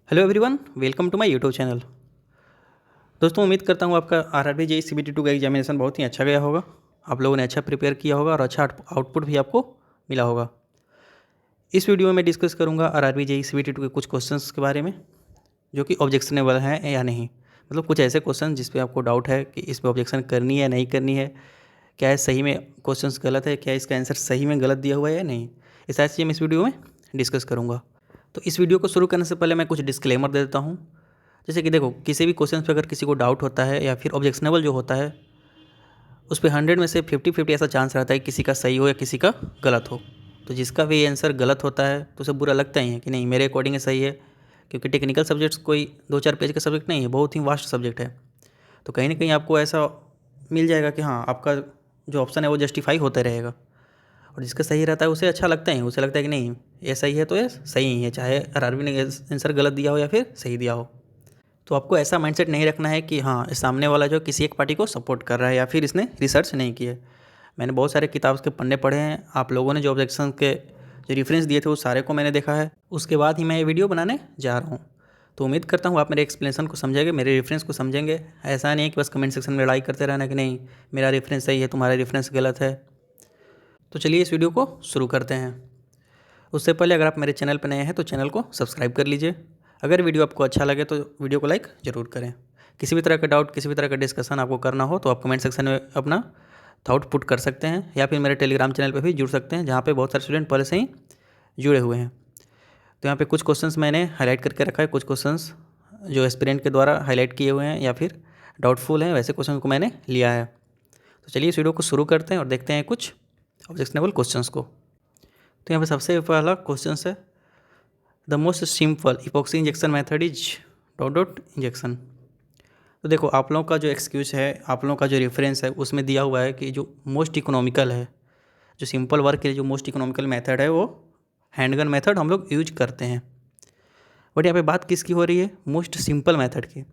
Hello everyone, welcome to my YouTube channel. दोस्तों, उम्मीद करता हूँ आपका आरआरबी जेईई CBT 2 का एग्जामिनेशन बहुत ही अच्छा गया होगा। आप लोगों ने अच्छा प्रिपेयर किया होगा और अच्छा आउटपुट भी आपको मिला होगा। इस वीडियो में मैं डिस्कस करूँगा आरआरबी जेईई CBT 2 के कुछ क्वेश्चंस के बारे में जो कि ऑब्जेक्शनेबल हैं या नहीं। मतलब कुछ ऐसे क्वेश्चन जिस पे आपको डाउट है कि इस पर ऑब्जेक्शन करनी है या नहीं करनी है, क्या है सही में क्वेश्चंस गलत है, क्या इसका आंसर सही में गलत दिया हुआ है या नहीं। ये सारी चीज़ें मैं इस वीडियो में डिस्कस करूँगा। तो इस वीडियो को शुरू करने से पहले मैं कुछ डिस्क्लेमर दे देता हूँ। जैसे कि देखो, किसी भी क्वेश्चन पे अगर किसी को डाउट होता है या फिर ऑब्जेक्शनेबल जो होता है उस पे 100 में से 50-50 ऐसा चांस रहता है कि किसी का सही हो या किसी का गलत हो। तो जिसका भी आंसर गलत होता है तो उसे बुरा लगता ही है कि नहीं, मेरे अकॉर्डिंग सही है, क्योंकि टेक्निकल सब्जेक्ट्स कोई 2-4 पेज का सब्जेक्ट नहीं है, बहुत ही वास्ट सब्जेक्ट है। तो कहीं ना कहीं आपको ऐसा मिल जाएगा कि हाँ, आपका जो ऑप्शन है वो जस्टिफाई होता रहेगा। और जिसका सही रहता है उसे अच्छा लगता है, उसे लगता है कि नहीं ये सही है तो ये सही ही है, चाहे आरआरबी ने आंसर गलत दिया हो या फिर सही दिया हो। तो आपको ऐसा माइंडसेट नहीं रखना है कि हाँ, सामने वाला जो किसी एक पार्टी को सपोर्ट कर रहा है या फिर इसने रिसर्च नहीं की है। मैंने बहुत सारे किताब के पन्ने पढ़े हैं, आप लोगों ने जो ऑब्जेक्शन के जो रेफरेंस दिए थे वो सारे को मैंने देखा है, उसके बाद ही मैं ये वीडियो बनाने जा रहा हूँ। तो उम्मीद करता हूँ आप मेरे एक्सप्लेनेशन को समझेंगे, मेरे रेफरेंस को समझेंगे। ऐसा नहीं है कि बस कमेंट सेक्शन में लड़ाई करते रहना कि नहीं मेरा रेफरेंस सही है, तुम्हारा रेफरेंस गलत है। तो चलिए इस वीडियो को शुरू करते हैं। उससे पहले अगर आप मेरे चैनल पर नए हैं तो चैनल को सब्सक्राइब कर लीजिए। अगर वीडियो आपको अच्छा लगे तो वीडियो को लाइक ज़रूर करें। किसी भी तरह का डाउट, किसी भी तरह का डिस्कशन आपको करना हो तो आप कमेंट सेक्शन में अपना थाउट पुट कर सकते हैं, या फिर मेरे टेलीग्राम चैनल पर भी जुड़ सकते हैं, जहाँ पे बहुत सारे स्टूडेंट पहले से ही जुड़े हुए हैं। तो यहाँ पे कुछ क्वेश्चंस मैंने हाईलाइट करके रखा है, कुछ क्वेश्चंस जो एस्पिरेंट के द्वारा हाईलाइट किए हुए हैं या फिर डाउटफुल हैं, वैसे क्वेश्चन को मैंने लिया है। तो चलिए इस वीडियो को शुरू करते हैं और देखते हैं कुछ ऑब्जेक्शनेबल क्वेश्चंस को। तो यहाँ पे सबसे पहला क्वेश्चन है, the most simple epoxy injection method is dot dot injection. तो देखो, आप लोगों का जो एक्सक्यूज है, आप लोगों का जो रेफरेंस है उसमें दिया हुआ है कि जो मोस्ट इकोनॉमिकल है, जो सिंपल वर्क के लिए जो मोस्ट इकोनॉमिकल मेथड है वो हैंडगन मेथड हम लोग यूज करते हैं। बट यहाँ पे बात किसकी हो रही है? मोस्ट सिंपल मेथड की।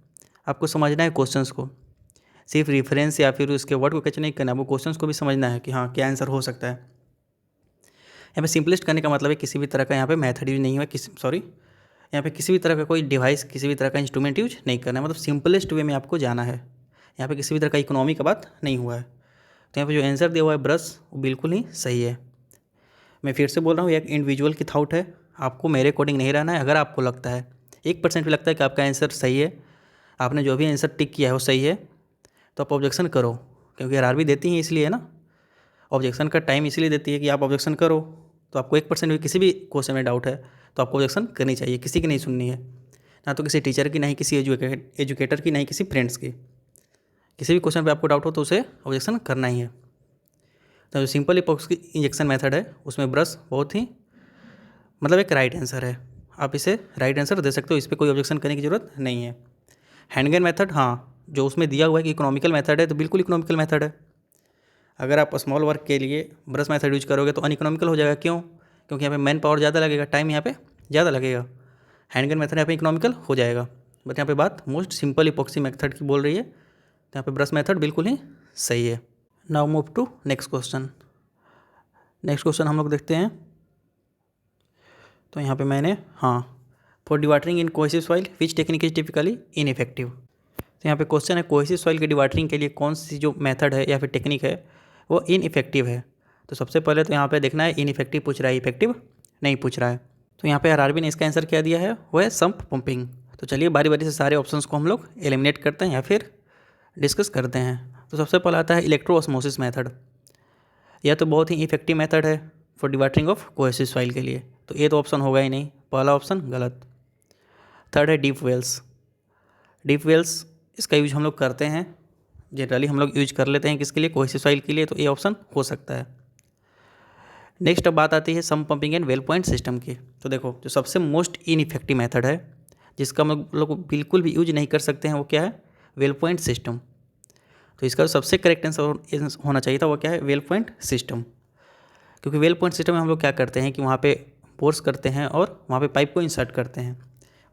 आपको समझना है क्वेश्चंस को, सिर्फ रेफरेंस या फिर उसके वर्ड को कैच नहीं करना है, वो क्वेश्चंस को भी समझना है कि हाँ क्या आंसर हो सकता है। यहाँ पे सिंपलिस्ट करने का मतलब है किसी भी तरह का यहाँ पे मेथड यूज नहीं हुआ, यहाँ पे किसी भी तरह का कोई डिवाइस, किसी भी तरह का इंस्ट्रूमेंट यूज नहीं करना है, मतलब सिंपलेस्ट वे में आपको जाना है। यहाँ पे किसी भी तरह का इकोनॉमी का बात नहीं हुआ है। तो यहाँ पे जो आंसर दिया हुआ है ब्रश, वो बिल्कुल ही सही है। मैं फिर से बोल रहा हूँ, एक इंडिविजुअल की थाउट है, आपको मेरे अकॉर्डिंग नहीं रहना है। अगर आपको लगता है 1% भी लगता है कि आपका आंसर सही है, आपने जो भी आंसर टिक किया है वो सही है, तो आप ऑब्जेक्शन करो, क्योंकि आरआरबी देती है इसलिए है ना, ऑब्जेक्शन का टाइम इसलिए देती है कि आप ऑब्जेक्शन करो। तो आपको 1% भी किसी भी क्वेश्चन में डाउट है तो आपको ऑब्जेक्शन करनी चाहिए, किसी की नहीं सुननी है, ना तो किसी टीचर की, नहीं किसी एजुकेटर की, नहीं किसी फ्रेंड्स की। किसी भी क्वेश्चन पे आपको डाउट हो तो उसे ऑब्जेक्शन करना ही है। तो जो सिंपल इपॉक्सी इंजेक्शन मेथड है उसमें ब्रश बहुत ही मतलब एक राइट आंसर है, आप इसे राइट आंसर दे सकते हो, इस पर कोई ऑब्जेक्शन करने की ज़रूरत नहीं है। हैंडगन मेथड, हाँ, जो उसमें दिया हुआ है कि इकोनॉमिकल मेथड है तो बिल्कुल इकोनॉमिकल मेथड है। अगर आप स्मॉल वर्क के लिए ब्रश मेथड यूज करोगे तो अनइकोनॉमिकल हो जाएगा। क्यों? क्योंकि यहाँ पे मैन पावर ज़्यादा लगेगा, टाइम यहाँ पे ज़्यादा लगेगा। हैंडगन मेथड यहाँ पे इकोनॉमिकल हो जाएगा। बट यहाँ पे बात मोस्ट सिंपल इपॉक्सी मेथड की बोल रही है, तो यहाँ पे ब्रश मेथड बिल्कुल ही सही है। Now move to next question. Next question हम लोग देखते हैं। तो यहाँ पे मैंने, हाँ, for dewatering in cohesive soil which technique is typically ineffective. तो यहाँ पे क्वेश्चन है, कोहेसिव सॉइल के डिवाटरिंग के लिए कौन सी जो मेथड है या फिर टेक्निक है वो इनइफेक्टिव है। तो सबसे पहले तो यहाँ पे देखना है, इनइफेक्टिव पूछ रहा है, इफेक्टिव नहीं पूछ रहा है। तो यहाँ पे आरआरबी ने इसका आंसर क्या दिया है, वो है सम्प पंपिंग। तो चलिए बारी बारी से सारे ऑप्शंस को हम लोग एलिमिनेट करते हैं या फिर डिस्कस करते हैं। तो सबसे पहला आता है इलेक्ट्रोऑस्मोसिस मेथड। यह तो बहुत ही इफेक्टिव मेथड है for dewatering of cohesive soil के लिए, तो ये तो ऑप्शन होगा ही नहीं, पहला ऑप्शन गलत। थर्ड है डीप वेल्स। डीप वेल्स इसका यूज हम लोग करते हैं, जनरली हम लोग यूज कर लेते हैं किसके लिए, कोहेसिव सॉइल के लिए, तो ये ऑप्शन हो सकता है। नेक्स्ट अब बात आती है sump pumping and well point system की। तो देखो, जो सबसे मोस्ट इनइफेक्टिव मेथड है जिसका हम लोग बिल्कुल भी यूज नहीं कर सकते हैं वो क्या है, वेल पॉइंट सिस्टम। तो इसका सबसे करेक्ट आंसर होना चाहिए था वो क्या है, वेल पॉइंट सिस्टम। क्योंकि वेल पॉइंट सिस्टम में हम लोग क्या करते हैं कि वहाँ पे पोर्स करते हैं और वहाँ पे पाइप को इंसर्ट करते हैं,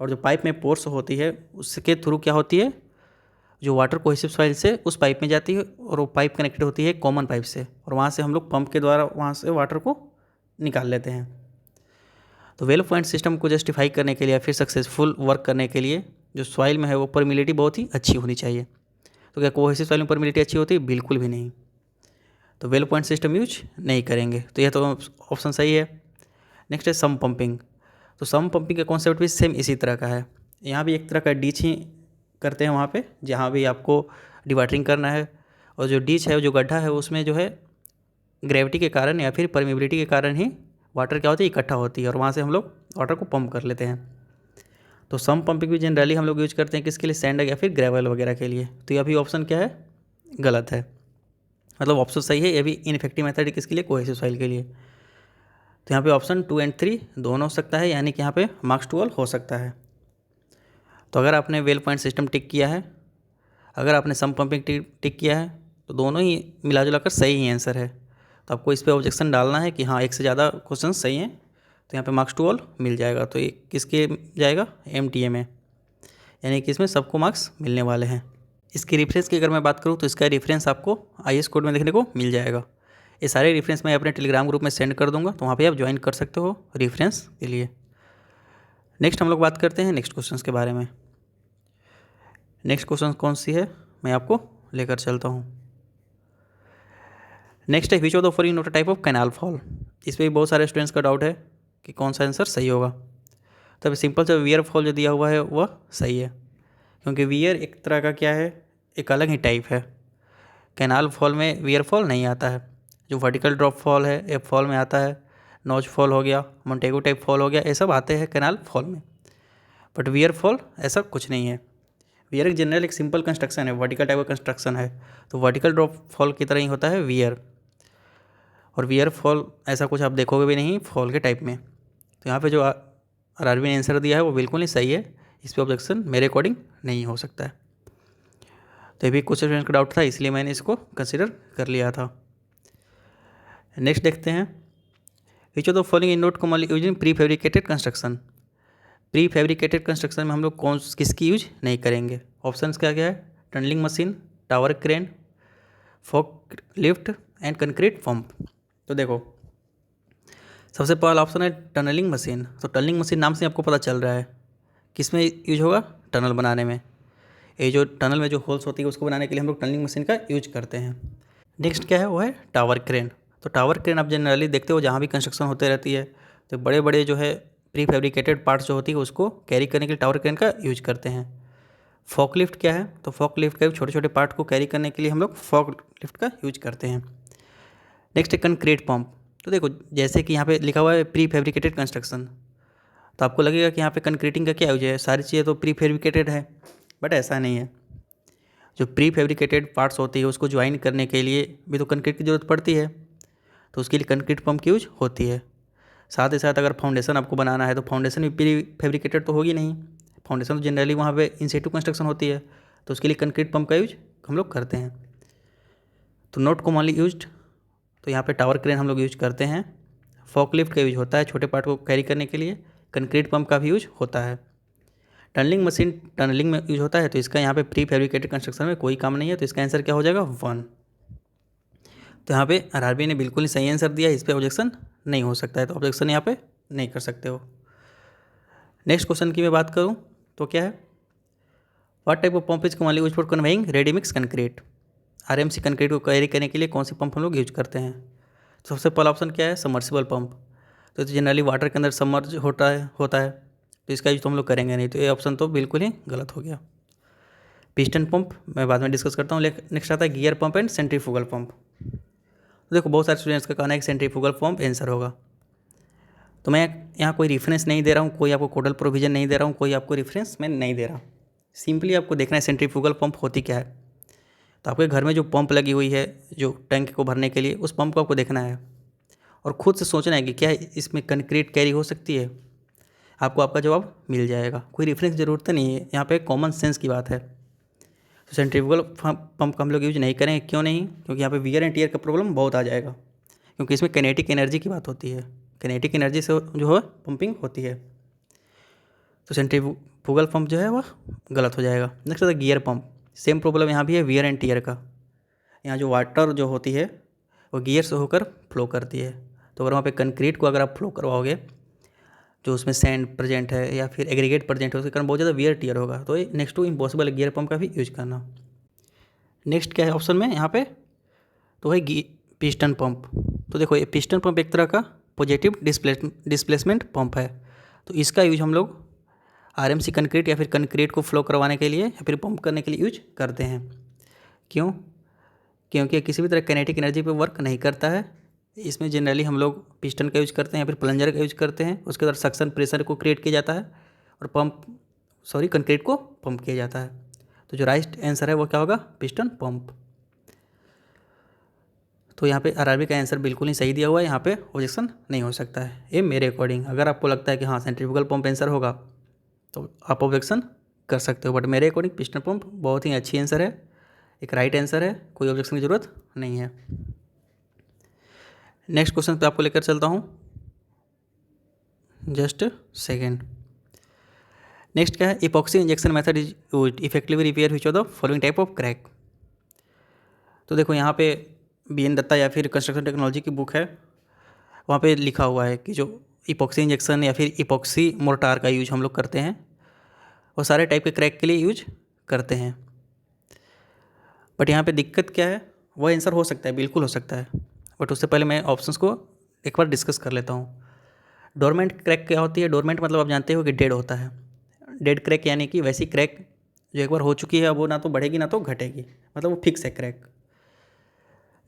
और जो पाइप में पोर्स होती है उसके थ्रू क्या होती है, जो वाटर कोहेसिव सॉइल से उस पाइप में जाती है, और वो पाइप कनेक्टेड होती है कॉमन पाइप से, और वहाँ से हम लोग पंप के द्वारा वहाँ से वाटर को निकाल लेते हैं। तो वेल पॉइंट सिस्टम को जस्टिफाई करने के लिए या फिर सक्सेसफुल वर्क करने के लिए जो सॉइल में है वो परमिलिटी बहुत ही अच्छी होनी चाहिए। तो क्या कोहेसिव सॉइल में परमिलिटी अच्छी होती है? बिल्कुल भी नहीं। तो वेल पॉइंट सिस्टम यूज नहीं करेंगे। तो यह तो ऑप्शन सही है। नेक्स्ट है सम पंपिंग। तो सम पंपिंग का कॉन्सेप्ट भी सेम इसी तरह का है। यहाँ भी एक तरह का डीच ही करते हैं वहाँ पे जहाँ भी आपको डिवाटरिंग करना है, और जो डीच है, जो गड्ढा है, उसमें जो है ग्रेविटी के कारण या फिर परमिबिलिटी के कारण ही वाटर क्या होती है, इकट्ठा होती है, और वहाँ से हम लोग वाटर को पंप कर लेते हैं। तो सम पंपिंग भी जनरली हम लोग यूज करते हैं किसके लिए? सैंड या फिर ग्रेवल वगैरह के लिए। तो यह भी ऑप्शन क्या है? गलत है। मतलब ऑप्शन सही है, ये भी इनफेक्टिव मेथड है किसके लिए? कोहेसिव सॉइल के लिए। तो यहाँ पे ऑप्शन 2 एंड 3 दोनों हो सकता है, यानी कि यहाँ पे मार्क्स 12 हो सकता है। तो अगर आपने वेल पॉइंट सिस्टम टिक किया है, अगर आपने सम पंपिंग टिक किया है, तो दोनों ही मिला जुला कर सही ही आंसर है। तो आपको इस पर ऑब्जेक्शन डालना है कि हाँ एक से ज़्यादा क्वेश्चन सही हैं, तो यहाँ पे मार्क्स 12 मिल जाएगा। तो ये किसके जाएगा? MTA में, यानी कि इसमें सबको मार्क्स मिलने वाले हैं। इसकी रेफरेंस की अगर मैं बात करूँ तो इसका रेफरेंस आपको IAS कोड में देखने को मिल जाएगा। ये सारे रेफरेंस मैं अपने टेलीग्राम ग्रुप में सेंड कर दूंगा, तो वहाँ पे आप ज्वाइन कर सकते हो रेफरेंस के लिए। नेक्स्ट हम लोग बात करते हैं नेक्स्ट क्वेश्चन के बारे में। नेक्स्ट क्वेश्चन कौन सी है मैं आपको लेकर चलता हूँ। नेक्स्ट है विच of the following not a type of canal fall. इस पर भी बहुत सारे स्टूडेंट्स का डाउट है कि कौन सा आंसर सही होगा। तब सिंपल से वियर फॉल जो दिया हुआ है वह सही है, क्योंकि वियर एक तरह का क्या है, एक अलग ही टाइप है। कैनाल फॉल में वियर फॉल नहीं आता है। जो वर्टिकल ड्रॉप फॉल है एप फॉल में आता है, नॉच फॉल हो गया, मोंटेगो टाइप फॉल हो गया, ये सब आते हैं कैनाल फॉल में। बट वियर फॉल ऐसा कुछ नहीं है। वियर एक जनरल एक सिंपल कंस्ट्रक्शन है, वर्टिकल टाइप का कंस्ट्रक्शन है। तो वर्टिकल ड्रॉप फॉल की तरह ही होता है वियर, और वियर फॉल ऐसा कुछ आप देखोगे भी नहीं फॉल के टाइप में। तो यहाँ पे जो RRB ने आंसर दिया है वो बिल्कुल ही सही है। इस पर ऑब्जेक्शन मेरे अकॉर्डिंग नहीं हो सकता है। तो ये भी कुछ स्टूडेंट्स का डाउट था, इसलिए मैंने इसको कंसिडर कर लिया था। नेक्स्ट देखते हैं विच of the following is not commonly use in pre fabricated construction. Pre fabricated construction में हम लोग किसकी यूज नहीं करेंगे? ऑप्शंस क्या क्या है? Tunnelling machine, tower crane, forklift and concrete pump. तो देखो सबसे पहला ऑप्शन है टनलिंग मशीन। तो टनलिंग मशीन नाम से आपको पता चल रहा है किस में यूज होगा? टनल बनाने में। ये जो टनल में जो होल्स होती है उसको बनाने के लिए हम लोग टनलिंग मशीन का यूज करते हैं। नेक्स्ट क्या है? वो है टावर क्रेन। तो टावर क्रेन आप जनरली देखते हो जहाँ भी कंस्ट्रक्शन होते रहती है, तो बड़े बड़े जो है प्री फैब्रिकेटेड पार्ट्स जो होती है उसको कैरी करने के लिए टावर क्रेन का यूज करते हैं। फॉक लिफ्ट क्या है? तो फॉक लिफ्ट का छोटे छोटे पार्ट को कैरी करने के लिए हम लोग फॉक लिफ्ट का यूज करते हैं। नेक्स्ट है कंक्रीट पंप। तो देखो जैसे कि यहाँ पे लिखा हुआ है प्री फैब्रिकेटेड कंस्ट्रक्शन, तो आपको लगेगा कि यहाँ पे कंक्रीटिंग का क्या यूज है, सारी चीज़ें तो प्री फैब्रिकेटेड है, बट ऐसा नहीं है। जो प्री फैब्रिकेटेड पार्ट्स होती है उसको ज्वाइन करने के लिए भी तो कंक्रीट की ज़रूरत पड़ती है, तो उसके लिए कंक्रीट पंप की यूज होती है। साथ ही साथ अगर फाउंडेशन आपको बनाना है तो फाउंडेशन भी प्री फैब्रिकेटेड तो होगी नहीं, फाउंडेशन तो जनरली वहाँ पे इन सिटू कंस्ट्रक्शन होती है, तो उसके लिए कंक्रीट पंप का यूज हम लोग करते हैं। तो नॉट कॉमनली यूज्ड, तो यहाँ पे टावर क्रेन हम लोग यूज करते हैं। फॉकलिफ्ट का यूज होता है छोटे पार्ट को कैरी करने के लिए। कंक्रीट पंप का भी यूज होता है। टनलिंग मशीन टनलिंग में यूज होता है, तो इसका यहाँ पे प्री फैब्रिकेटेड कंस्ट्रक्शन में कोई काम नहीं है, तो इसका आंसर क्या हो जाएगा? 1। तो यहाँ पे RRB ने बिल्कुल ही सही आंसर दिया, इस पर ऑब्जेक्शन नहीं हो सकता है, तो ऑब्जेक्शन यहाँ पे नहीं कर सकते हो। नेक्स्ट क्वेश्चन की मैं बात करूँ तो क्या है? What type of pump is commonly use for conveying ready mix concrete. RMC concrete को कैरी करने के लिए कौन सी पंप हम लोग यूज करते हैं? तो सबसे पहला ऑप्शन क्या है? Submersible pump. तो जनरली वाटर के अंदर सबमर्ज होता है, तो इसका यूज तो हम लोग करेंगे नहीं, तो ये ऑप्शन तो बिल्कुल ही गलत हो गया। पिस्टन पंप मैं बाद में डिस्कस करता हूँ। नेक्स्ट आता है gear pump and centrifugal pump. तो देखो बहुत सारे स्टूडेंट्स का कहना है कि सेंट्रीफ्यूगल पंप आंसर होगा, तो मैं यहाँ कोई रेफरेंस नहीं दे रहा हूँ, कोई आपको कोडल प्रोविजन नहीं दे रहा हूँ, कोई आपको रेफरेंस मैं नहीं दे रहा। सिंपली आपको देखना है सेंट्रीफ्यूगल पंप होती क्या है। तो आपके घर में जो पंप लगी हुई है जो टैंक को भरने के लिए, उस पंप को आपको देखना है और ख़ुद से सोचना है कि क्या इसमें कंक्रीट कैरी हो सकती है। आपको आपका जवाब मिल जाएगा, कोई रेफरेंस की ज़रूरत नहीं है, यहाँ पे कॉमन सेंस की बात है। तो सेंट्रीफ्यूगल पंप का हम लोग यूज नहीं करेंगे। क्यों नहीं? क्योंकि यहाँ पे वियर एंड टियर का प्रॉब्लम बहुत आ जाएगा, क्योंकि इसमें किनेटिक एनर्जी की बात होती है, किनेटिक एनर्जी से जो है पंपिंग होती है। तो सेंट्रीफ्यूगल पंप जो है वह गलत हो जाएगा। नेक्स्ट आता है गियर पंप। सेम प्रॉब्लम यहाँ भी है वियर एंड टियर का। यहाँ जो वाटर जो होती है वो गियर से होकर फ्लो करती है, तो अगर वहाँ पे कंक्रीट को अगर आप फ्लो करवाओगे जो उसमें सैंड प्रेजेंट है या फिर एग्रीगेट प्रेजेंट है, उसके कारण बहुत ज़्यादा वियर टियर होगा, तो ये नेक्स्ट टू इम्पॉसिबल है गियर पंप का भी यूज करना। नेक्स्ट क्या है ऑप्शन में यहाँ पे, तो है पिस्टन पंप। तो देखो ये पिस्टन पंप एक तरह का पॉजिटिव डिस्प्लेसमेंट पंप है, तो इसका यूज हम लोग आरएमसी कंक्रीट या फिर कंक्रीट को फ्लो करवाने के लिए या फिर पंप करने के लिए यूज करते हैं। क्यों? क्योंकि किसी भी तरह काइनेटिक एनर्जी पे वर्क नहीं करता है। इसमें जनरली हम लोग पिस्टन का यूज करते हैं या फिर प्लंजर का यूज करते हैं, उसके अंदर सक्शन प्रेशर को क्रिएट किया जाता है और कंक्रीट को पंप किया जाता है। तो जो राइट आंसर है वो क्या होगा, पिस्टन पंप। तो यहाँ पे आरआरबी का आंसर बिल्कुल ही सही दिया हुआ है, यहाँ पे ऑब्जेक्शन नहीं हो सकता है, ये मेरे अकॉर्डिंग। अगर आपको लगता है कि हाँ सेंट्रीफ्यूगल पंप आंसर होगा तो आप ऑब्जेक्शन कर सकते हो, बट मेरे अकॉर्डिंग पिस्टन पंप बहुत ही अच्छी आंसर है, एक राइट आंसर है, कोई ऑब्जेक्शन की ज़रूरत नहीं है। नेक्स्ट क्वेश्चन पे आपको लेकर चलता हूँ, जस्ट सेकेंड। नेक्स्ट क्या है, epoxy injection method is used effectively repair which of the following type of crack. तो देखो यहाँ पे BN दत्ता या फिर कंस्ट्रक्शन टेक्नोलॉजी की बुक है, वहाँ पे लिखा हुआ है कि जो इपॉक्सी इंजेक्शन या फिर इपॉक्सी मोर्टार का यूज हम लोग करते हैं वो सारे टाइप के क्रैक के लिए यूज करते हैं। बट यहाँ पे दिक्कत क्या है, वो आंसर हो सकता है, बिल्कुल हो सकता है, बट उससे पहले मैं ऑप्शंस को एक बार डिस्कस कर लेता हूँ। डोरमेंट क्रैक क्या होती है? डोरमेंट मतलब आप जानते हो कि डेड होता है। डेड क्रैक यानी कि वैसी क्रैक जो एक बार हो चुकी है, वो ना तो बढ़ेगी ना तो घटेगी, मतलब वो फिक्स है क्रैक।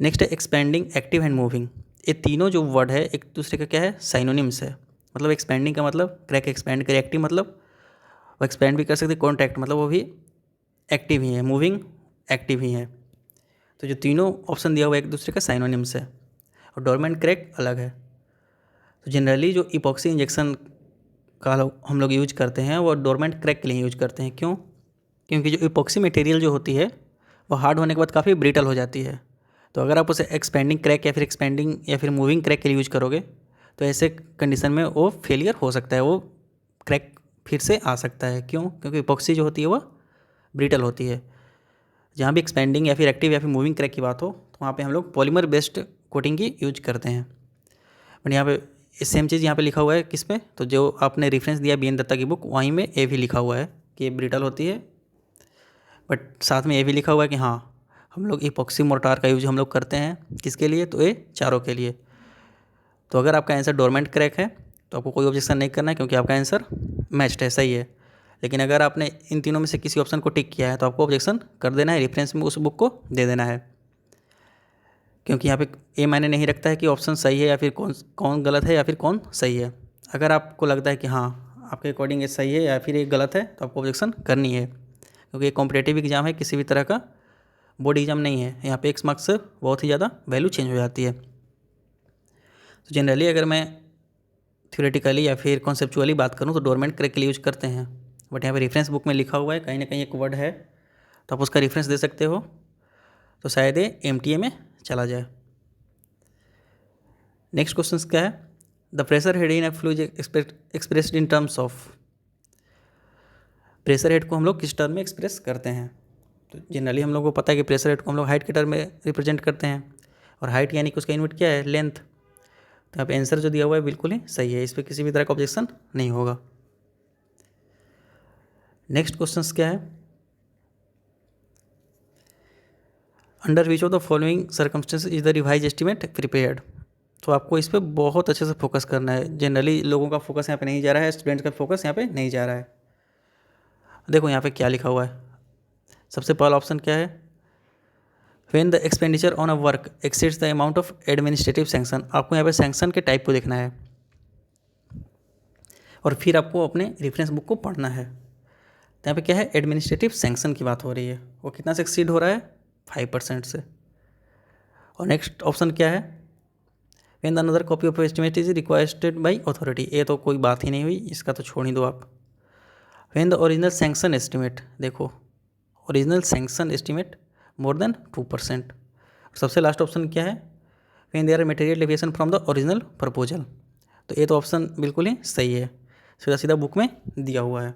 नेक्स्ट है एक्सपेंडिंग, एक्टिव एंड मूविंग। ये तीनों जो वर्ड है एक दूसरे का क्या है, साइनोनिम्स है। मतलब एक्सपेंडिंग का मतलब क्रैक एक्सपेंड करे, एक्टिव मतलब वो एक्सपेंड भी कर सकते, कॉन्ट्रैक्ट मतलब वो भी एक्टिव ही है, मूविंग एक्टिव ही है। तो जो तीनों ऑप्शन दिया हुआ है एक दूसरे का साइनोनिम्स है, और डोरमेंट क्रैक अलग है। तो जनरली जो इपॉक्सी इंजेक्शन का हम लोग यूज करते हैं वो डोरमेंट क्रैक के लिए यूज करते हैं। क्यों? क्योंकि जो इपॉक्सी मटेरियल जो होती है वो हार्ड होने के बाद काफ़ी ब्रिटल हो जाती है। तो अगर आप उसे एक्सपेंडिंग क्रैक या फिर मूविंग क्रैक के लिए यूज करोगे तो ऐसे कंडीशन में वो फेलियर हो सकता है, वो क्रैक फिर से आ सकता है। क्यों? क्योंकि इपॉक्सी जो होती है वो ब्रिटल होती है। जहाँ भी एक्सपेंडिंग या फिर एक्टिव या फिर मूविंग क्रैक की बात हो तो वहाँ पे हम लोग पॉलीमर बेस्ड कोटिंग की यूज करते हैं। बट यहाँ पे सेम चीज़ यहाँ पे लिखा हुआ है किस पे, तो जो आपने रेफरेंस दिया BN दत्ता की बुक, वहीं में ये भी लिखा हुआ है कि ये ब्रिटल होती है, बट साथ में ये भी लिखा हुआ है कि हाँ हम लोग इपॉक्सी मोर्टार का यूज हम लोग करते हैं किसके लिए, तो ये चारों के लिए। तो अगर आपका आंसर डोरमेंट क्रैक है तो आपको कोई ऑब्जेक्शन नहीं करना है क्योंकि आपका आंसर मैच्ड है, सही है। लेकिन अगर आपने इन तीनों में से किसी ऑप्शन को टिक किया है तो आपको ऑब्जेक्शन कर देना है, रेफरेंस में उस बुक को दे देना है, क्योंकि यहाँ पे ये मायने नहीं रखता है कि ऑप्शन सही है या फिर कौन गलत है या फिर कौन सही है। अगर आपको लगता है कि हाँ आपके अकॉर्डिंग ये सही है या फिर ये गलत है तो आपको ऑब्जेक्शन करनी है, क्योंकि ये कॉम्पिटेटिव एग्जाम है, किसी भी तरह का बोर्ड एग्जाम नहीं है। यहाँ पे X मार्क्स से बहुत ही ज़्यादा वैल्यू चेंज हो जाती है। तो जनरली अगर मैं थ्योरेटिकली या फिर कॉन्सेप्चुअली बात करूँ तो डोरमेंट क्रैक के लिए यूज करते हैं, बट यहाँ पे रेफरेंस बुक में लिखा हुआ है कहीं ना कहीं एक वर्ड है, तो आप उसका रेफरेंस दे सकते हो, तो शायद ये MTA में चला जाए। नेक्स्ट क्वेश्चन क्या है, the pressure head in A fluid expressed in terms of. Pressure head को हम लोग किस टर्म में एक्सप्रेस करते हैं? तो जनरली हम लोग को पता है कि प्रेशर हेड को हम लोग हाइट के टर्म में रिप्रेजेंट करते हैं, और हाइट यानी कि उसका यूनिट क्या है, लेंथ। तो यहाँ पे आंसर जो दिया हुआ है बिल्कुल ही सही है, इस पर किसी भी तरह का ऑब्जेक्शन नहीं होगा। नेक्स्ट क्वेश्चन क्या है, under which of the following circumstance is the revise estimate prepared. तो आपको इस पर बहुत अच्छे से फोकस करना है। जनरली लोगों का फोकस यहाँ पे नहीं जा रहा है, स्टूडेंट्स का फोकस यहाँ पे नहीं जा रहा है। देखो यहाँ पे क्या लिखा हुआ है, सबसे पहला ऑप्शन क्या है, when the expenditure on a work exceeds the amount of administrative sanction. आपको यहाँ पे सैंक्शन के टाइप को देखना है और फिर आपको अपने रेफरेंस बुक को पढ़ना है। तो यहाँ पे क्या है, एडमिनिस्ट्रेटिव सैंक्शन की बात हो रही है, वो कितना से एक्सीड हो रहा है, 5% से। और नेक्स्ट ऑप्शन क्या है, when the another copy of estimate is requested by authority. ये तो कोई बात ही नहीं हुई, इसका तो छोड़ ही दो आप। When the original sanction estimate, देखो original sanction estimate more than 2%। सबसे लास्ट ऑप्शन क्या है, when there are material deviation from the original proposal. तो ये तो ऑप्शन बिल्कुल ही सही है, सीधा सीधा बुक में दिया हुआ है।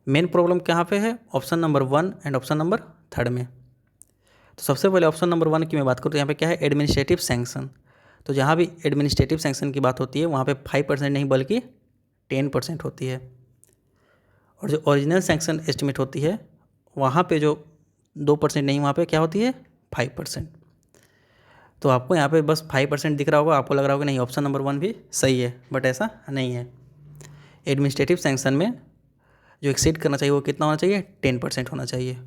मेन प्रॉब्लम कहाँ पे है, option number 1 and option number 3 में। तो सबसे पहले ऑप्शन नंबर 1 की मैं बात करूँ तो यहाँ पे क्या है, एडमिनिस्ट्रेटिव सैंक्शन। तो जहाँ भी एडमिनिस्ट्रेटिव सैंक्शन की बात होती है वहाँ पे 5% नहीं बल्कि 10% होती है। और जो ओरिजिनल सैंक्शन एस्टिमेट होती है वहाँ पे जो 2% नहीं, वहाँ पे क्या होती है 5%। तो आपको यहाँ पे बस 5% दिख रहा होगा, आपको लग रहा होगा नहीं ऑप्शन नंबर 1 भी सही है, बट ऐसा नहीं है। एडमिनिस्ट्रेटिव सैंक्शन में जो एक्सीड करना चाहिए वो कितना होना चाहिए 10% होना चाहिए,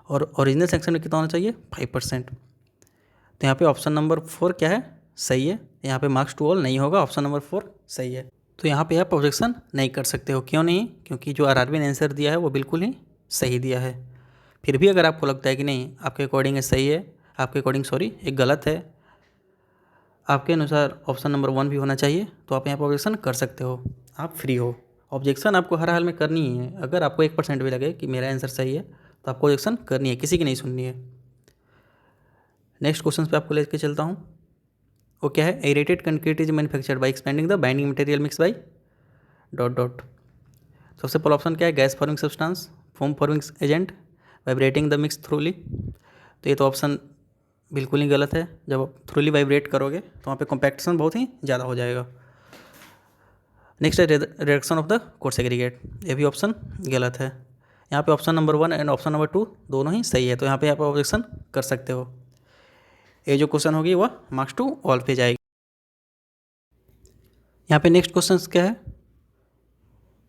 और ओरिजिनल सैंक्शन में कितना होना चाहिए 5%। तो यहाँ पे ऑप्शन नंबर 4 क्या है सही है, यहाँ पे मार्क्स टू ऑल नहीं होगा, ऑप्शन नंबर 4 सही है। तो यहाँ पे आप ऑब्जेक्शन नहीं कर सकते हो, क्यों नहीं, क्योंकि जो आरआरबी ने आंसर दिया है वो बिल्कुल ही सही दिया है। फिर भी अगर आपको लगता है कि नहीं आपके अकॉर्डिंग ये सही है, आपके अकॉर्डिंग सॉरी एक गलत है, आपके अनुसार ऑप्शन नंबर 1 भी होना चाहिए, तो आप यहाँ पर ऑब्जेक्शन कर सकते हो, आप फ्री हो। ऑब्जेक्शन आपको हर हाल में करनी ही है। अगर आपको 1% भी लगे कि मेरा आंसर सही है तो आपको ऑब्जेक्शन करनी है, किसी की नहीं सुननी है। नेक्स्ट क्वेश्चन पे आपको लेके चलता हूँ। वो क्या है, aerated concrete is manufactured by expanding the binding material mix by dot dot. सबसे पहला ऑप्शन क्या है, gas forming substance, foam forming agent, vibrating the mix थ्रूली। तो ये तो ऑप्शन बिल्कुल ही गलत है। जब आप थ्रूली वाइब्रेट करोगे तो वहाँ पे कॉम्पैक्टेशन बहुत ही ज़्यादा हो जाएगा। नेक्स्ट है reduction of the coarse aggregate, ये भी ऑप्शन गलत है। यहाँ पे option number 1 and option number 2 दोनों ही सही है, तो यहाँ पे आप ऑब्जेक्शन कर सकते हो। ये जो क्वेश्चन होगी वह मार्क्स टू ऑल पे जाएगी। यहाँ पे नेक्स्ट क्वेश्चन क्या है,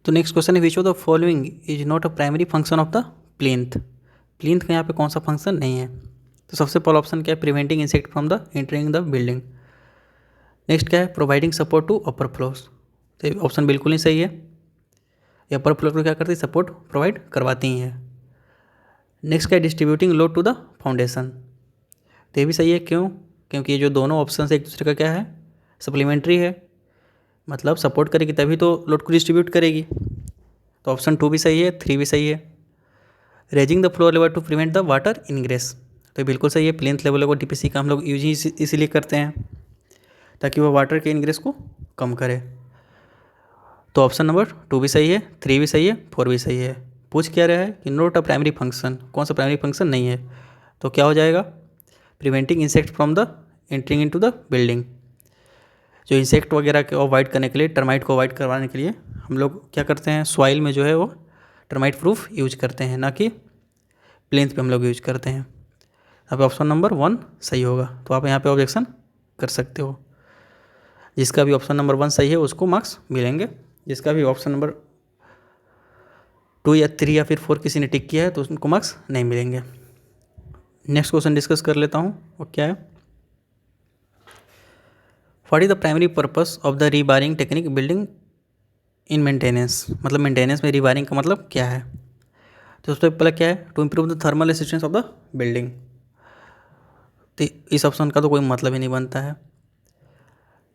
तो नेक्स्ट क्वेश्चन है विच of the following is not a primary function of the plinth. Plinth का यहाँ पे कौन सा फंक्शन नहीं है। तो सबसे पहला ऑप्शन क्या है, preventing insect from the entering the building. Next क्या है, providing support to upper floors. तो ये ऑप्शन बिल्कुल ही सही है, ये अपर फ्लोर को क्या करती है सपोर्ट प्रोवाइड करवाती ही है। नेक्स्ट क्या है, distributing load to the foundation. तो ये भी सही है, क्यों, क्योंकि ये जो दोनों ऑप्शन एक दूसरे का क्या है सप्लीमेंट्री है, मतलब सपोर्ट करेगी तभी तो लोड को डिस्ट्रीब्यूट करेगी। तो ऑप्शन 2 भी सही है, 3 भी सही है। Raising the floor level to prevent the water ingress, तो बिल्कुल सही है। प्लेन्थ लेवल को डीपीसी का हम लोग यूज ही इसीलिए करते हैं ताकि वह वाटर के इनग्रेस को कम करे। तो ऑप्शन नंबर 2 भी सही है, 3 भी सही है, 4 भी सही है। पूछ क्या रहा है कि नोट अ प्राइमरी फंक्शन, कौन सा प्राइमरी फंक्शन नहीं है, तो क्या हो जाएगा, preventing insect from the entering into the building. जो इंसेक्ट वगैरह को अवॉइड करने के लिए, टर्माइट को अवॉइड करवाने के लिए हम लोग क्या करते हैं, सॉइल में जो है वो टर्माइट प्रूफ यूज करते हैं, ना कि प्लेन्थ पे हम लोग यूज करते हैं। यहाँ पे ऑप्शन नंबर 1 सही होगा, तो आप यहाँ पे ऑब्जेक्शन कर सकते हो। जिसका भी ऑप्शन नंबर 1 सही है उसको मार्क्स मिलेंगे, जिसका भी ऑप्शन नंबर 2 या 3 या फिर 4 किसी ने टिक किया है तो उनको मार्क्स नहीं मिलेंगे। नेक्स्ट क्वेश्चन डिस्कस कर लेता हूँ, वो क्या है, what is the primary purpose of the rebarring technique building in maintenance. मतलब मेंटेनेंस में रीबारिंग का मतलब क्या है। तो सबसे पहले क्या है, to improve the thermal resistance of the building. तो इस ऑप्शन का तो कोई मतलब ही नहीं बनता है।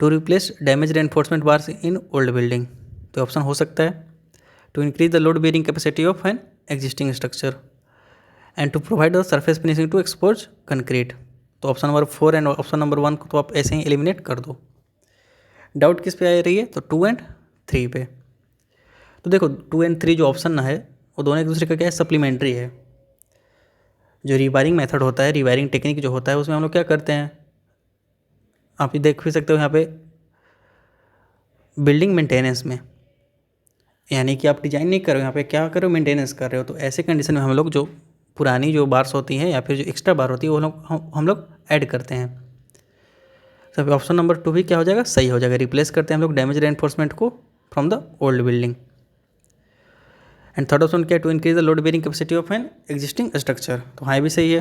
To replace damage reinforcement bars in old building, तो ऑप्शन हो सकता है। To increase the load bearing capacity of an existing structure and to provide the surface finishing to expose concrete. तो option number 4 and option number 1 को तो आप ऐसे ही eliminate कर दो। डाउट किस पे आ रही है, तो 2 एंड 3 पे। तो देखो 2 एंड 3 जो ऑप्शन है वो दोनों एक दूसरे का क्या है सप्लीमेंट्री है। जो रीवायरिंग मेथड होता है, रीवायरिंग टेक्निक जो होता है, उसमें हम लोग क्या करते हैं, आप ये देख भी सकते हो यहाँ पे बिल्डिंग मेंटेनेंस में, यानी कि आप डिजाइन नहीं कर रहे हो, यहाँ पे क्या कर रहे हो मेंटेनेंस कर रहे हो। तो ऐसे कंडीशन में हम लोग जो पुरानी जो बार्स होती हैं या फिर जो एक्स्ट्रा बार होती है वो लोग हम लोग ऐड करते हैं। तो ऑप्शन नंबर 2 भी क्या हो जाएगा सही हो जाएगा, रिप्लेस करते हैं हम लोग डैमेज रेनफोर्समेंट को from the old building. And third option क्या है, to increase the load bearing capacity of an existing structure. तो हाँ भी सही है,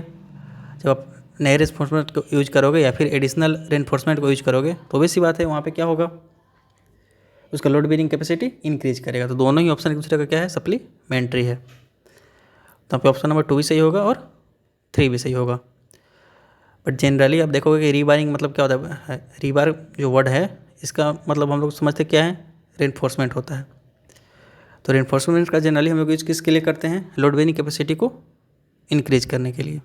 जब आप नए रेनफोर्समेंट को यूज करोगे या फिर एडिशनल रेनफोर्समेंट को यूज करोगे तो भी सी बात है, वहाँ पे क्या होगा, उसका लोड बेयरिंग कैपेसिटी इंक्रीज करेगा। तो दोनों ही ऑप्शन एक दूसरे का क्या है सप्लीमेंट्री है। तो यहाँ पे ऑप्शन नंबर 2 भी सही होगा और 3 भी सही होगा। बट जनरली आप देखोगे कि रीबारिंग मतलब क्या होता है, रीबार जो वर्ड है इसका मतलब हम लोग समझते क्या है, रेनफोर्समेंट होता है। तो रेनफोर्समेंट का जनरली हम लोग यूज किसके लिए करते हैं, लोड बेयरिंग कैपेसिटी को इंक्रीज करने के लिए।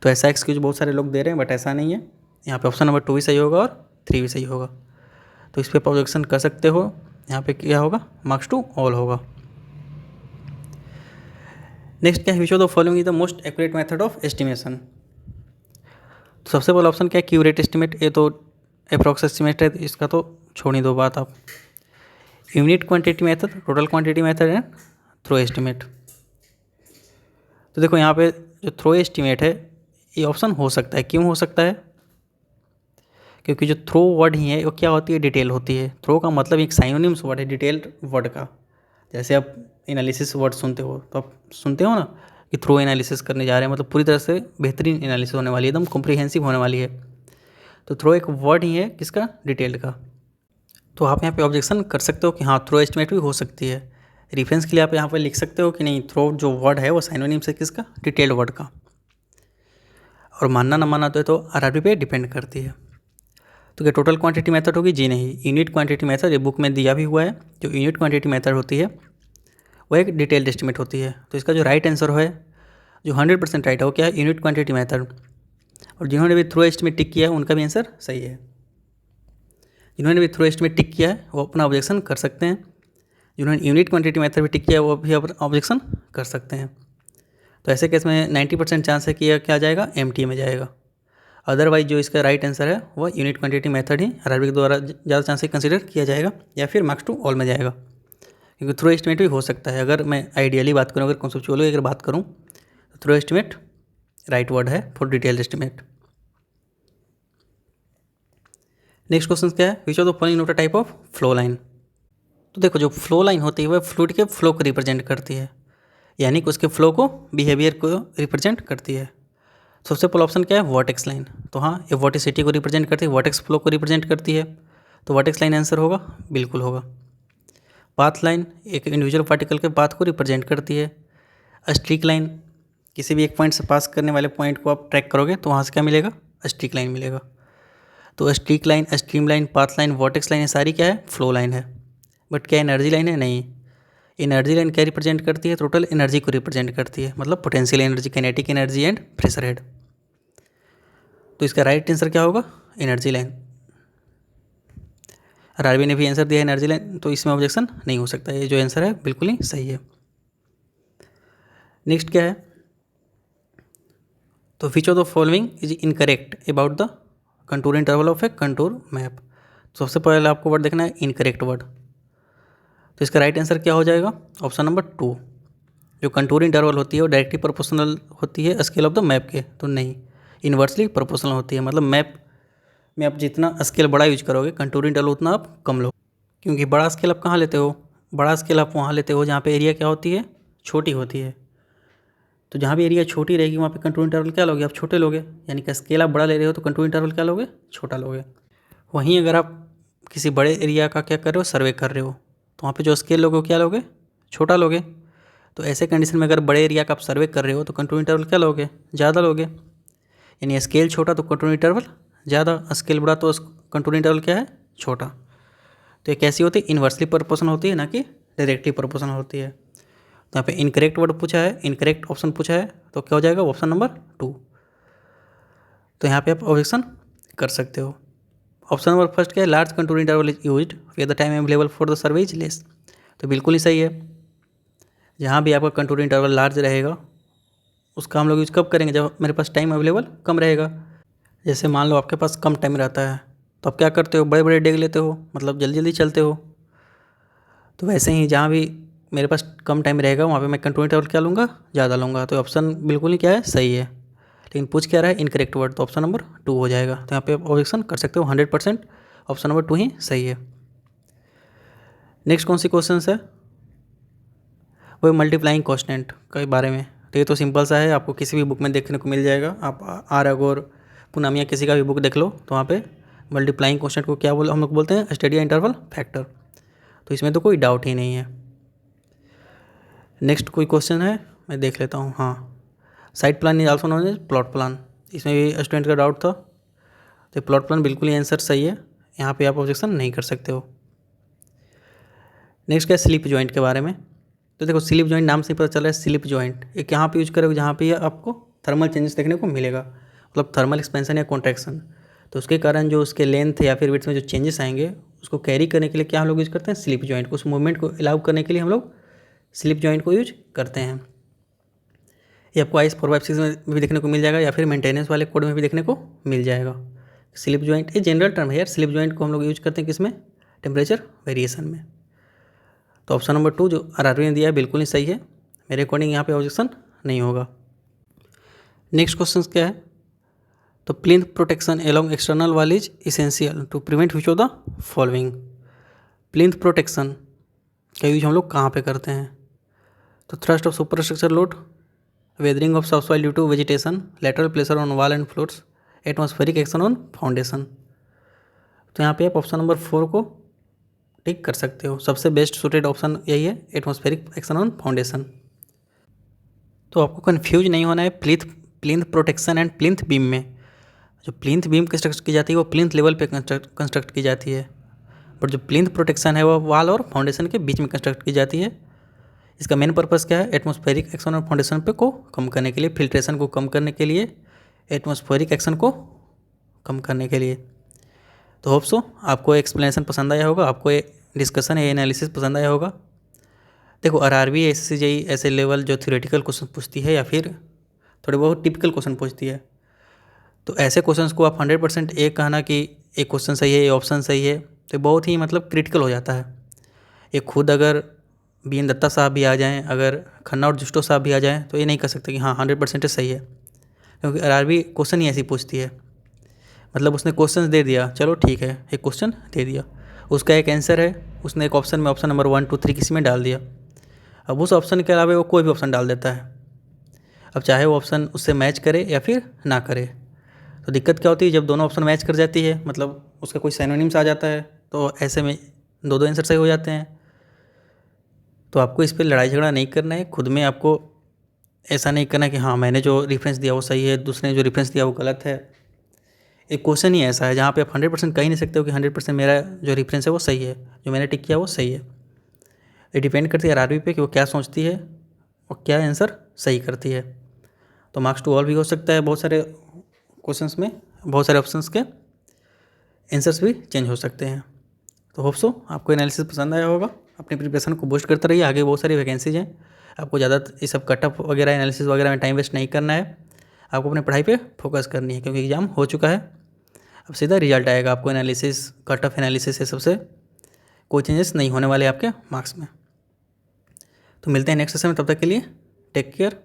तो ऐसा एक्सक्यूज बहुत सारे लोग दे रहे हैं बट ऐसा नहीं है। यहाँ पे ऑप्शन नंबर 2 भी सही होगा और 3 भी सही होगा। तो इस पर प्रोजेक्शन कर सकते हो। यहाँ पे क्या होगा, मार्क्स टू ऑल होगा। नेक्स्ट क्या है, विच of the following is the most accurate method of estimation. तो सबसे पहला ऑप्शन क्या है, क्यूरेट एस्टिमेट। ये तो अप्रॉक्स एस्टिमेट है, इसका तो छोड़ ही दो बात आप। Unit quantity method, total quantity method and throw estimate. तो देखो यहाँ पे जो थ्रो एस्टिमेट है ये ऑप्शन हो सकता है। क्यों हो सकता है? क्योंकि जो थ्रो वर्ड ही है वो क्या होती है, डिटेल होती है। थ्रो का मतलब एक साइनोनिम्स वर्ड है डिटेल्ड वर्ड का। जैसे आप एनालिसिस वर्ड सुनते हो तो आप सुनते हो ना कि थ्रो एनालिसिस करने जा रहे हैं, मतलब पूरी तरह से बेहतरीन एनालिसिस होने वाली है, एकदम कॉम्प्रिहेंसिव होने वाली है। तो थ्रो एक वर्ड ही है किसका, डिटेल्ड का। तो आप यहाँ पे ऑब्जेक्शन कर सकते हो कि हाँ थ्रो एस्टिमेट भी हो सकती है। रेफरेंस के लिए आप यहाँ पे लिख सकते हो कि नहीं, थ्रो जो वर्ड है वो साइनोनिम्स है किसका, डिटेल्ड वर्ड का। और मानना ना मानना तो आरआरबी पे डिपेंड करती है। तो क्या टोटल क्वांटिटी मेथड होगी? जी नहीं, यूनिट क्वांटिटी मेथड ये बुक में दिया भी हुआ है। जो यूनिट क्वांटिटी मेथड होती है वो एक डिटेल्ड एस्टिमेट होती है। तो इसका जो राइट आंसर है, जो 100% राइट है, वो क्या है, यूनिट क्वांटिटी मेथड। और जिन्होंने भी थ्रो एस्टिमेट टिक किया है उनका भी आंसर सही है। जिन्होंने भी थ्रो एस्टिमेट टिक किया है वो अपना ऑब्जेक्शन कर सकते हैं। जिन्होंने यूनिट क्वांटिटी मेथड भी टिक किया है वो भी अपना ऑब्जेक्शन कर सकते हैं। तो ऐसे केस में 90% चांस है कि यह क्या जाएगा, एमटी में जाएगा। अदरवाइज जो इसका राइट आंसर है वो यूनिट क्वांटिटी मेथड ही आरआरबी के द्वारा ज़्यादा चांस से कंसीडर किया जाएगा, या फिर मार्क्स टू ऑल में जाएगा। क्योंकि थ्रो एस्टिमेट भी हो सकता है। अगर मैं आइडियली बात करूँ, अगर कॉन्सेप्चुअली अगर बात करूँ, तो थ्रो एस्टिमेट राइट वर्ड है for detailed estimate. Next question क्या है, विच of the following note a type of flow line. तो देखो जो फ्लो लाइन होती है वह फ्लूइड के फ्लो को रिप्रेजेंट करती है, यानी कि उसके फ्लो को, बिहेवियर को रिप्रेजेंट करती है। सबसे पहला ऑप्शन क्या है, वर्टेक्स लाइन। तो हाँ ये वर्टिसिटी को रिप्रेजेंट करती है, वर्टेक्स फ्लो को रिप्रेजेंट करती है। तो वर्टेक्स लाइन आंसर होगा, बिल्कुल होगा। पाथ लाइन एक इंडिविजुअल पार्टिकल के पाथ को रिप्रेजेंट करती है। स्ट्रीक लाइन किसी भी एक पॉइंट से पास करने वाले पॉइंट को आप ट्रैक करोगे तो वहाँ से क्या मिलेगा, स्ट्रीक लाइन मिलेगा। तो streak line, stream line, path line, vertex line, ये सारी क्या है, फ्लो लाइन है। बट क्या एनर्जी लाइन है, नहीं। एनर्जी लाइन क्या रिप्रेजेंट करती है, टोटल एनर्जी को रिप्रेजेंट करती है, मतलब potential energy, kinetic energy and pressure head. तो इसका राइट आंसर क्या होगा, एनर्जी लाइन। आरआरबी ने भी आंसर दिया है एनर्जी लाइन, तो इसमें ऑब्जेक्शन नहीं हो सकता। ये जो आंसर है बिल्कुल ही सही है। नेक्स्ट क्या है, तो विच of the following is incorrect about the contour interval of A contour map. तो सबसे पहले आपको वर्ड देखना है इनकरेक्ट वर्ड। तो इसका राइट आंसर क्या हो जाएगा, ऑप्शन नंबर 2। जो कंटूर इंटरवल होती है वो डायरेक्टली प्रोपोर्शनल होती है स्केल ऑफ द मैप के, तो नहीं, इन्वर्सली प्रोपोर्शनल होती है। मतलब मैप में आप जितना स्केल बड़ा यूज करोगे कंटूर इंटरवल उतना आप कम लो। क्योंकि बड़ा स्केल आप कहाँ लेते हो, बड़ा स्केल आप वहाँ लेते हो जहाँ पे एरिया क्या होती है, छोटी होती है। तो जहाँ भी एरिया छोटी रहेगी वहाँ पे कंटूर इंटरवल क्या लोगे, आप छोटे लोगे। यानी कि स्केल आप बड़ा ले रहे हो तो कंटूर इंटरवल क्या लोगे, छोटा लोगे। वहीं अगर आप किसी बड़े एरिया का क्या कर रहे हो, सर्वे कर रहे हो, तो वहाँ पे जो स्केल लोगे क्या लोगे, छोटा लोगे। तो ऐसे कंडीशन में अगर बड़े एरिया का आप सर्वे कर रहे हो तो कंटूर इंटरवल क्या लोगे, ज़्यादा लोगे। यानी स्केल छोटा तो कंटूर इंटरवल ज़्यादा, स्केल बड़ा तो कंटूर इंटरवल क्या है, छोटा। तो ये कैसी होती है, इन्वर्सली प्रोपोर्शनल होती है, ना कि डायरेक्टली प्रोपोर्शनल होती है। तो यहाँ पे इनकरेक्ट वर्ड पूछा है, इनकरेक्ट ऑप्शन पूछा है, तो क्या हो जाएगा, ऑप्शन नंबर 2। तो यहाँ पे आप ऑब्जेक्शन कर सकते हो। ऑप्शन नंबर फर्स्ट क्या है, large contour interval is used where the time available for the survey is less. तो बिल्कुल ही सही है। जहाँ भी आपका कंटूर इंटरवल लार्ज रहेगा उसका हम लोग यूज कब करेंगे, जब मेरे पास टाइम अवेलेबल कम रहेगा। जैसे मान लो आपके पास कम टाइम रहता है तो आप क्या करते हो, बड़े बड़े डेग लेते हो, मतलब जल्दी जल्दी चलते हो। तो वैसे ही जहाँ भी मेरे पास कम टाइम रहेगा वहाँ पे मैं कंटूर इंटरवल क्या लूँगा, ज़्यादा लूँगा। तो ऑप्शन बिल्कुल ही क्या है, सही है। लेकिन पूछ क्या रहा है, इनकरेक्ट वर्ड, तो ऑप्शन नंबर 2 हो जाएगा। तो यहाँ पे ऑब्जेक्शन कर सकते हो 100%, ऑप्शन नंबर 2 ही सही है। नेक्स्ट कौन सी क्वेश्चन है, वो मल्टीप्लाइंग कॉन्स्टेंट के बारे में। तो ये तो सिंपल सा है, आपको किसी भी बुक में देखने को मिल जाएगा। आप आर अगोर पूनमिया किसी का भी बुक देख लो तो वहाँ पे मल्टीप्लाइंग कॉन्स्टेंट को क्या हम लोग बोलते हैं, स्टेडी इंटरवल फैक्टर। तो इसमें तो कोई डाउट ही नहीं है। नेक्स्ट कोई क्वेश्चन है, मैं देख लेता हूँ। हाँ, site plan is also known as plot plan, इसमें भी स्टूडेंट का डाउट था। तो प्लॉट प्लान बिल्कुल ही आंसर सही है, यहाँ पे आप ऑब्जेक्शन नहीं कर सकते हो। नेक्स्ट क्या है, स्लिप जॉइंट के बारे में। तो देखो स्लिप जॉइंट नाम से ही पता चल रहा है, स्लिप जॉइंट एक यहाँ पे यूज करोगे जहाँ पे आपको थर्मल चेंजेस देखने को मिलेगा, मतलब थर्मल एक्सपेंशन या कॉन्ट्रैक्शन। तो उसके कारण जो उसके लेंथ या फिर विड्थ में जो चेंजेस आएंगे उसको कैरी करने के लिए क्या हम लोग यूज़ करते हैं, स्लिप जॉइंट को। उस मूवमेंट को अलाउ करने के लिए हम लोग स्लिप जॉइंट को यूज करते हैं। ये आपको आईएस 456 में भी देखने को मिल जाएगा या फिर मेंटेनेंस वाले कोड में भी देखने को मिल जाएगा। स्लिप जॉइंट, ये जनरल टर्म है यार, स्लिप जॉइंट को हम लोग यूज करते हैं किस में, टेम्परेचर वेरिएशन में। तो ऑप्शन नंबर 2 जो आरआरबी ने दिया है बिल्कुल ही सही है, मेरे अकॉर्डिंग यहाँ पे ऑब्जेक्शन नहीं होगा। नेक्स्ट क्वेश्चन क्या है, तो plinth protection along external wall is essential to prevent which of the following. Plinth protection का यूज हम लोग कहाँ पे करते हैं, तो thrust of super structure load, weathering of subsoil due to vegetation, lateral pressure on wall and floors, atmospheric action on foundation. तो यहाँ पे आप ऑप्शन नंबर 4 को टिक कर सकते हो, सबसे बेस्ट सूटेड ऑप्शन यही है, एटमॉस्फेरिक एक्शन ऑन फाउंडेशन। तो आपको कन्फ्यूज नहीं होना है plinth protection and plinth beam में। जो प्लिंथ बीम कंस्ट्रक्ट की जाती है वो प्लिंथ लेवल पे कंस्ट्रक्ट की जाती है, बट जो प्लिंथ प्रोटेक्शन है वो वॉल और फाउंडेशन के बीच में कंस्ट्रक्ट की जाती है। इसका मेन पर्पस क्या है, एटमॉस्फेरिक एक्शन और फाउंडेशन पे को कम करने के लिए, फिल्ट्रेशन को कम करने के लिए, एटमॉस्फेरिक एक्शन को कम करने के लिए। तो होप सो आपको एक्सप्लेनेशन पसंद आया होगा, आपको ये डिस्कशन ये एनालिसिस पसंद आया होगा। देखो आरआरबी एसएससी जेईई ऐसे लेवल जो थ्योरेटिकल क्वेश्चन पूछती है या फिर थोड़े बहुत टिपिकल क्वेश्चन पूछती है, तो ऐसे क्वेश्चंस को आप 100% एक कहना कि एक क्वेश्चन सही है, ये ऑप्शन सही है, तो बहुत ही मतलब क्रिटिकल हो जाता है। ये खुद अगर बीएन दत्ता साहब भी आ जाएं, अगर खन्ना और जुस्टो साहब भी आ जाएं, तो ये नहीं कह सकते कि हाँ 100% सही है, क्योंकि आरआरबी क्वेश्चन ही ऐसी पूछती है। मतलब उसने क्वेश्चन दे दिया, चलो ठीक है एक क्वेश्चन दे दिया, उसका एक आंसर है, उसने एक ऑप्शन में ऑप्शन नंबर 1 2 3 किसी में डाल दिया, अब उस ऑप्शन के अलावा वो कोई भी ऑप्शन डाल देता है। अब चाहे वो ऑप्शन उससे मैच करे या फिर ना करे, तो दिक्कत क्या होती है, जब दोनों ऑप्शन मैच कर जाती है, मतलब उसका कोई सिनोनिम्स आ जाता है, तो ऐसे में दो आंसर सही हो जाते हैं। तो आपको इस पर लड़ाई झगड़ा नहीं करना है, खुद में आपको ऐसा नहीं करना कि हाँ मैंने जो रेफरेंस दिया वो सही है, दूसरे ने जो रेफरेंस दिया वो गलत है। एक क्वेश्चन ही ऐसा है जहाँ पे आप 100% कह ही नहीं सकते हो कि 100% मेरा जो रेफरेंस है वो सही है, जो मैंने टिक किया वो सही है। ये डिपेंड करती है आरआरबी पे कि वो क्या सोचती है और क्या आंसर सही करती है। तो मार्क्स टू ऑल भी हो सकता है, बहुत सारे क्वेश्चंस में बहुत सारे ऑप्शंस के आंसर्स भी चेंज हो सकते हैं। तो होप सो आपको एनालिसिस पसंद आया होगा, अपनी प्रिपरेशन को बूस्ट करते रहिए, आगे बहुत सारी वैकेंसीज हैं, आपको ज़्यादा ये सब कटअप वगैरह एनालिसिस वगैरह में टाइम वेस्ट नहीं करना है, आपको अपनी पढ़ाई पे फोकस करनी है, क्योंकि एग्ज़ाम हो चुका है, अब सीधा रिजल्ट आएगा, आपको एनालिसिस कटअप एनालिसिस ये सबसे कोई चेंजेस नहीं होने वाले आपके मार्क्स में। तो मिलते हैं नेक्स्ट सेशन में, तब तक के लिए टेक केयर।